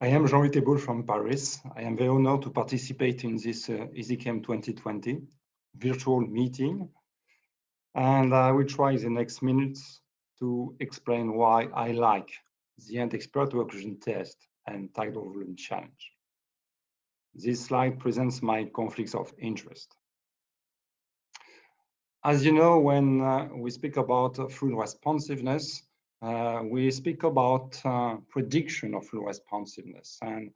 I am Jean Table from Paris. I am very honored to participate in this ISICEM 2020 virtual meeting. And I will try in the next minutes to explain why I like the expiratory occlusion test and tidal volume challenge. This slide presents my conflicts of interest. As you know, when we speak about fluid responsiveness, we speak about prediction of fluid responsiveness. And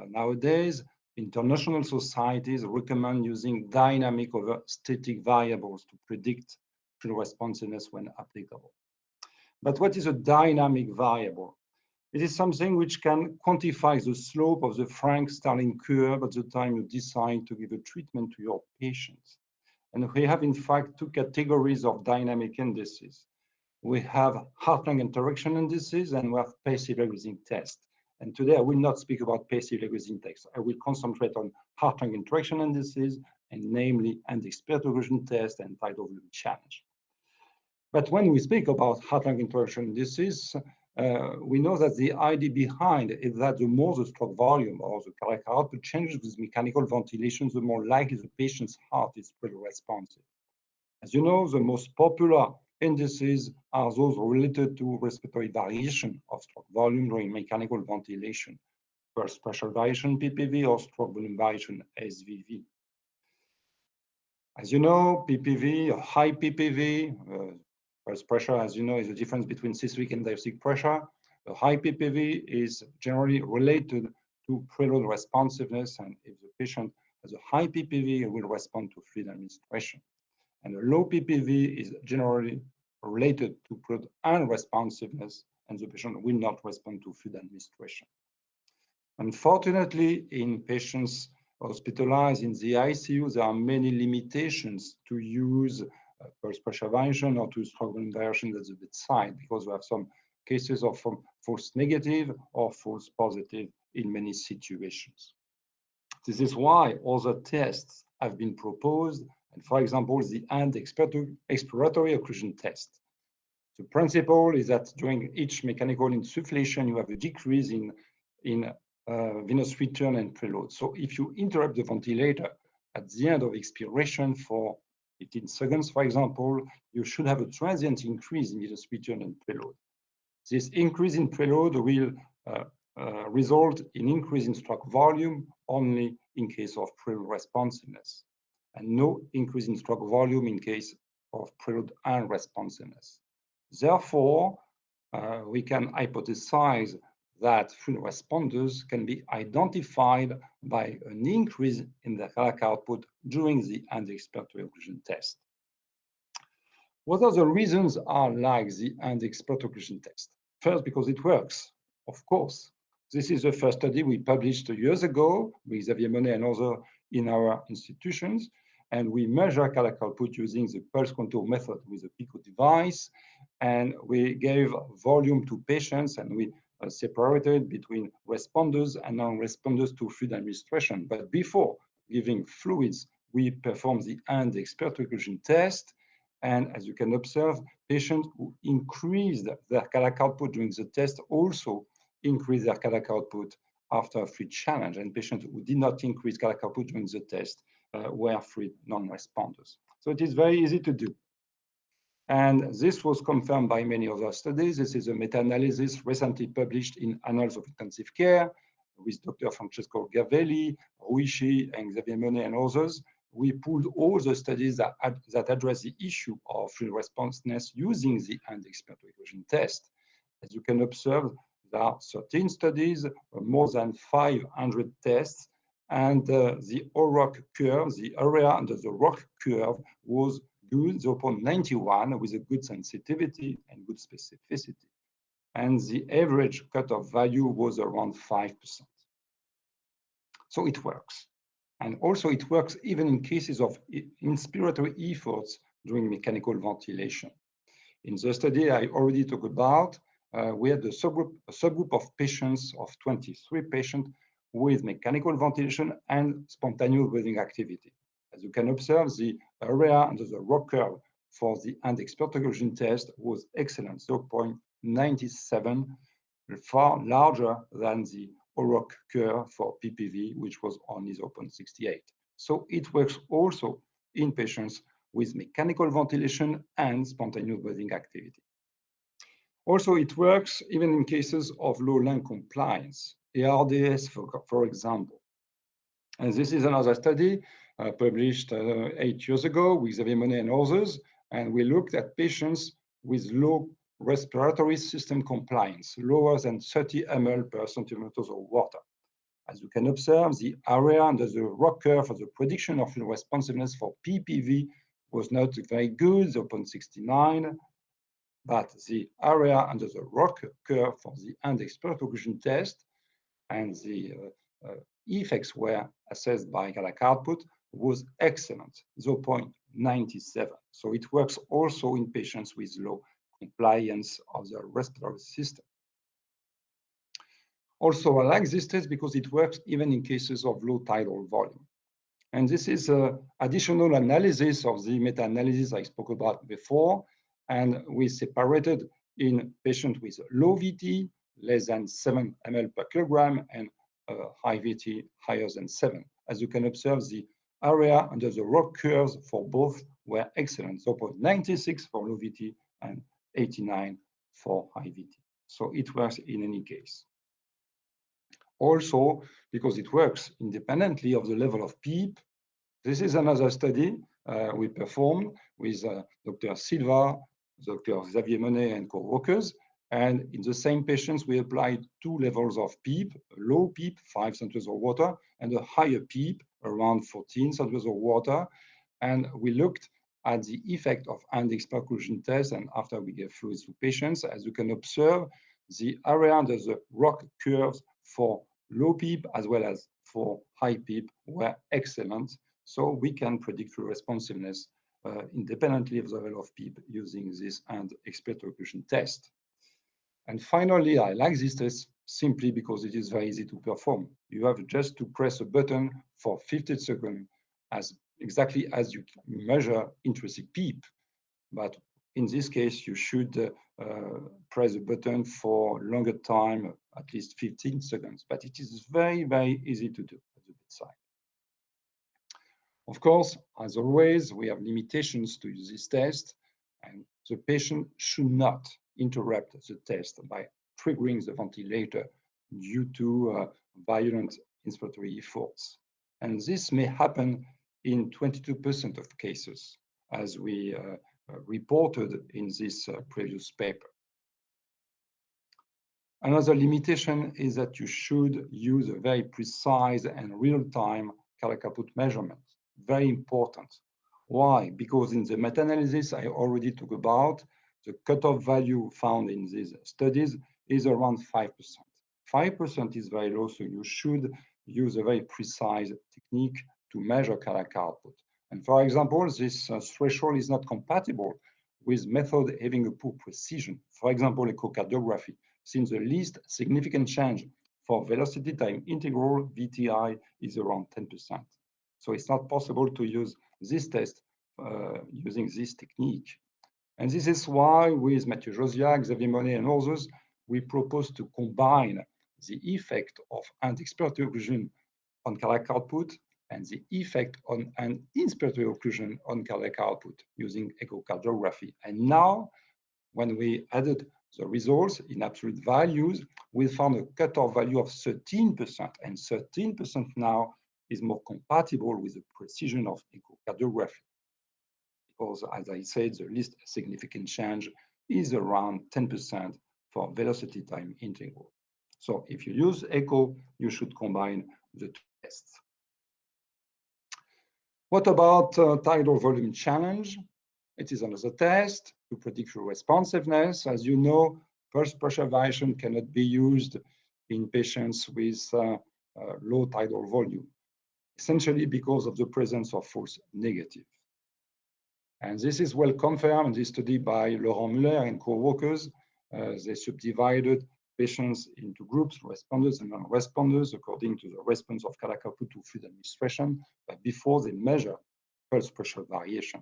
nowadays, international societies recommend using dynamic over static variables to predict fluid responsiveness when applicable. But what is a dynamic variable? It is something which can quantify the slope of the Frank-Starling curve at the time you decide to give a treatment to your patients. And we have, in fact, two categories of dynamic indices. We have heart-lung interaction indices and we have passive leg-raising test. And today I will not speak about passive leg-raising test. I will concentrate on heart-lung interaction indices, and namely expiratory occlusion test and tidal volume challenge. But when we speak about heart-lung interaction indices, we know that the idea behind is that the more the stroke volume or the cardiac output changes with mechanical ventilation, the more likely the patient's heart is pretty responsive. As you know, the most popular indices are those related to respiratory variation of stroke volume during mechanical ventilation, pulse pressure variation PPV or stroke volume variation SVV. As you know, PPV or high PPV, pulse pressure, as you know, is the difference between systolic and diastolic pressure. The high PPV is generally related to preload responsiveness, and if the patient has a high PPV, it will respond to fluid administration. And a low PPV is generally related to preload unresponsiveness, and the patient will not respond to fluid administration. Unfortunately, in patients hospitalized in the ICU, there are many limitations to use pulse pressure variation or to stroke volume variation at the bedside, because we have some cases of false negative or false positive in many situations. This is why other tests have been proposed, and for example, the expiratory occlusion test. The principle is that during each mechanical insufflation, you have a decrease in venous return and preload. So if you interrupt the ventilator at the end of expiration for 15 seconds, for example, you should have a transient increase in venous return and preload. This increase in preload will result in increase in stroke volume only in case of preload responsiveness, and no increase in stroke volume in case of preload unresponsiveness. Therefore, we can hypothesize that fluid responders can be identified by an increase in the cardiac output during the expiratory occlusion test. What are the reasons are like the expiratory occlusion test? First, because it works, of course. This is the first study we published years ago with Xavier Monet and others in our institutions, and we measure cardiac output using the pulse contour method with a PICO device, and we gave volume to patients, and we separated between responders and non-responders to fluid administration. But before giving fluids, we performed the expiratory occlusion test. And as you can observe, patients who increased their cardiac output during the test also increased their cardiac output after a fluid challenge. And patients who did not increase cardiac output during the test were fluid non-responders. So it is very easy to do. And this was confirmed by many other studies. This is a meta-analysis recently published in Annals of Intensive Care with Dr. Francesco Gavelli, Ruishi, and Xavier Monet, and others. We pulled all the studies that address the issue of fluid responsiveness using the expiratory occlusion test. As you can observe, there are 13 studies, more than 500 tests, and the OROC curve, the area under the ROC curve, was good, 0.91, with a good sensitivity and good specificity. And the average cutoff value was around 5%. So it works. And also it works even in cases of inspiratory efforts during mechanical ventilation. In the study I already talked about, we had a subgroup of patients, of 23 patients, with mechanical ventilation and spontaneous breathing activity. As you can observe, the area under the ROC curve for the expiratory occlusion test was excellent, 0.97, far larger than the ROC curve for PPV, which was only 0.68. So it works also in patients with mechanical ventilation and spontaneous breathing activity. Also, it works even in cases of low lung compliance, ARDS, for example. And this is another study published 8 years ago with Xavier Monet and others, and we looked at patients with low respiratory system compliance, lower than 30 ml per centimeters of water. As you can observe, the area under the ROC curve for the prediction of responsiveness for PPV was not very good, 0.69, but the area under the ROC curve for the end expiratory occlusion test and the effects were assessed by cardiac output was excellent, 0.97. So it works also in patients with low compliance of the respiratory system. Also, I like this test because it works even in cases of low tidal volume. And this is an additional analysis of the meta-analysis I spoke about before. And we separated in patients with low VT, less than 7 ml per kilogram, and high VT, higher than 7. As you can observe, the area under the ROC curves for both were excellent, 0.96 for low VT and 89 for high VT. So it works in any case. Also, because it works independently of the level of PEEP, this is another study we performed with Dr. Silva, Dr. Xavier Monet, and co-workers. And in the same patients, we applied 2 levels of PEEP, a low PEEP, 5 centiliters of water, and a higher PEEP, around 14 centiliters of water. And we looked at the effect of end expiratory occlusion test, and after we gave fluids to patients, as you can observe, the area under the ROC curves for low PEEP as well as for high PEEP were excellent. So we can predict responsiveness independently of the level of PEEP using this end expiratory occlusion test. And finally, I like this test simply because it is very easy to perform. You have just to press a button for 50 seconds exactly as you measure intrinsic PEEP. But in this case, you should press the button for longer time, at least 15 seconds. But it is very, very easy to do at the bedside. Of course, as always, we have limitations to use this test, and the patient should not interrupt the test by triggering the ventilator due to violent inspiratory efforts. And this may happen in 22% of cases, as we reported in this previous paper. Another limitation is that you should use a very precise and real-time cardiac output measurement. Very important. Why? Because in the meta-analysis I already talked about, the cutoff value found in these studies is around 5%. 5% is very low, so you should use a very precise technique to measure cardiac output. And for example, this threshold is not compatible with method having a poor precision. For example, echocardiography, since the least significant change for velocity time integral VTI is around 10%. So it's not possible to use this test using this technique. And this is why with Mathieu Josiak, Xavier Monet, and others, we propose to combine the effect of end expiratory occlusion on cardiac output and the effect on an inspiratory occlusion on cardiac output using echocardiography. And now, when we added the results in absolute values, we found a cutoff value of 13%, and 13% now is more compatible with the precision of echocardiography. Because, as I said, the least significant change is around 10% for velocity time integral. So if you use echo, you should combine the 2 tests. What about tidal volume challenge? It is another test to predict responsiveness. As you know, pulse pressure variation cannot be used in patients with low tidal volume, essentially because of the presence of false negative. And this is well confirmed in this study by Laurent Muller and co-workers. They subdivided patients into groups, responders and non-responders, according to the response of cardiac output to fluid administration, but before they measure pulse pressure variation.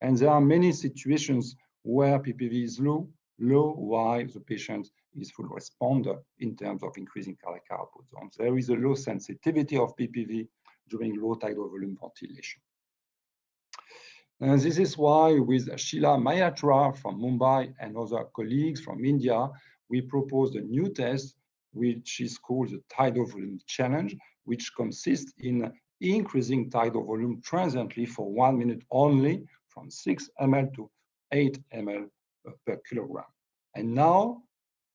And there are many situations where PPV is low, low while the patient is full responder in terms of increasing cardiac output. So there is a low sensitivity of PPV during low tidal volume ventilation. And this is why with Sheila Mayatra from Mumbai and other colleagues from India, we proposed a new test, which is called the tidal volume challenge, which consists in increasing tidal volume transiently for 1 minute only from 6 ml to 8 ml per kilogram. And now,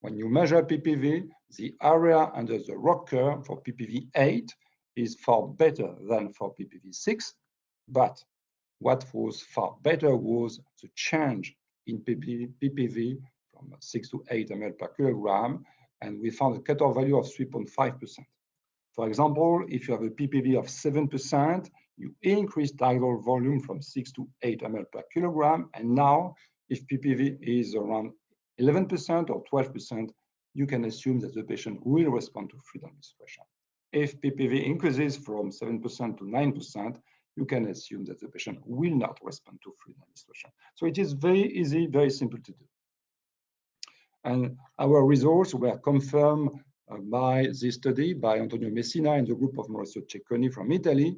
when you measure PPV, the area under the ROC curve for PPV 8 is far better than for PPV 6, but what was far better was the change in PPV from 6 to 8 ml per kilogram, and we found a cutoff value of 3.5%. For example, if you have a PPV of 7%, you increase tidal volume from 6 to 8 ml per kilogram, and now if PPV is around 11% or 12%, you can assume that the patient will respond to fluid administration. If PPV increases from 7% to 9%, you can assume that the patient will not respond to fluid administration. So it is very easy, very simple to do. And our results were confirmed by this study by Antonio Messina and the group of Maurizio Cecconi from Italy,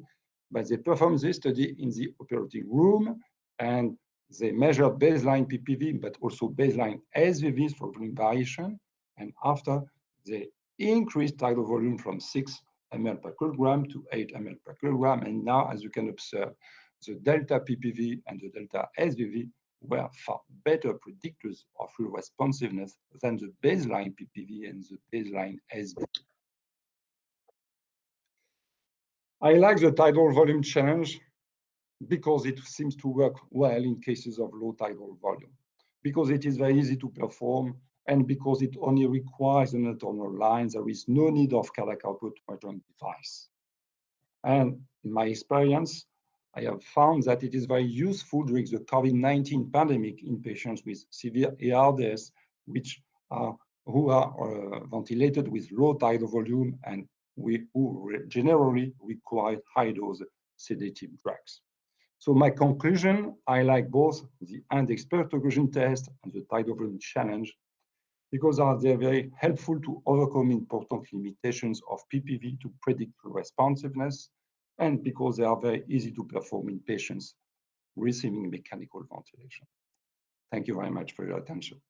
but they performed this study in the operating room, and they measured baseline PPV, but also baseline SVVs for volume variation. And after, they increased tidal volume from 6 ml per kilogram to 8 ml per kilogram. And now, as you can observe, the delta PPV and the delta SVV were far better predictors of fluid responsiveness than the baseline PPV and the baseline SVV. I like the tidal volume challenge because it seems to work well in cases of low tidal volume, because it is very easy to perform, and because it only requires an internal line. There is no need of cardiac output monitoring device. And in my experience, I have found that it is very useful during the COVID-19 pandemic in patients with severe ARDS, who are ventilated with low tidal volume and who generally require high-dose sedative drugs. So my conclusion, I like both the end-expiratory occlusion test and the tidal volume challenge because they are very helpful to overcome important limitations of PPV to predict responsiveness, and because they are very easy to perform in patients receiving mechanical ventilation. Thank you very much for your attention.